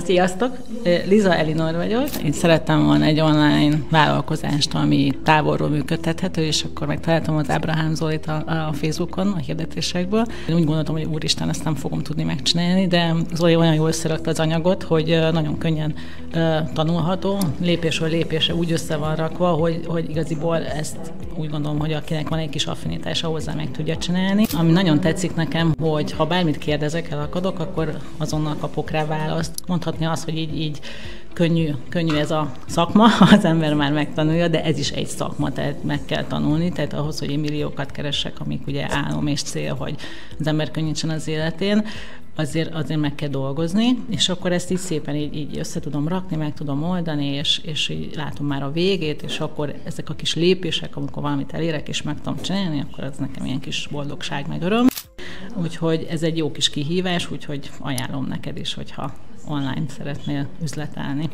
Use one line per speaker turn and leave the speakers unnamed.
Sziasztok! Liza Elinor vagyok. Én szerettem volna egy online vállalkozást, ami távolról működtethető, és akkor megtaláltam az Ábrahám Zolit a Facebookon, a hirdetésekből. Én úgy gondoltam, hogy úristen, ezt nem fogom tudni megcsinálni, de Zoli olyan jól összerakta az anyagot, hogy nagyon könnyen tanulható, lépésről lépésre úgy össze van rakva, hogy igaziból ezt úgy gondolom, hogy akinek van egy kis affinitása, hozzá meg tudja csinálni. Ami nagyon tetszik nekem, hogy ha bármit kérdezek, elakadok, akkor azonnal kapok rá választ. Mondhatni azt, hogy így könnyű ez a szakma, az ember már megtanulja, de ez is egy szakma, tehát meg kell tanulni, tehát ahhoz, hogy én milliókat keressek, amik ugye álom és cél, hogy az ember könnyítsen az életén, azért meg kell dolgozni, és akkor ezt így szépen így össze tudom rakni, meg tudom oldani, és így látom már a végét, és akkor ezek a kis lépések, amikor valamit elérek, és meg tudom csinálni, akkor ez nekem ilyen kis boldogság, meg öröm. Úgyhogy ez egy jó kis kihívás, úgyhogy ajánlom neked is, hogyha online szeretnél üzletelni.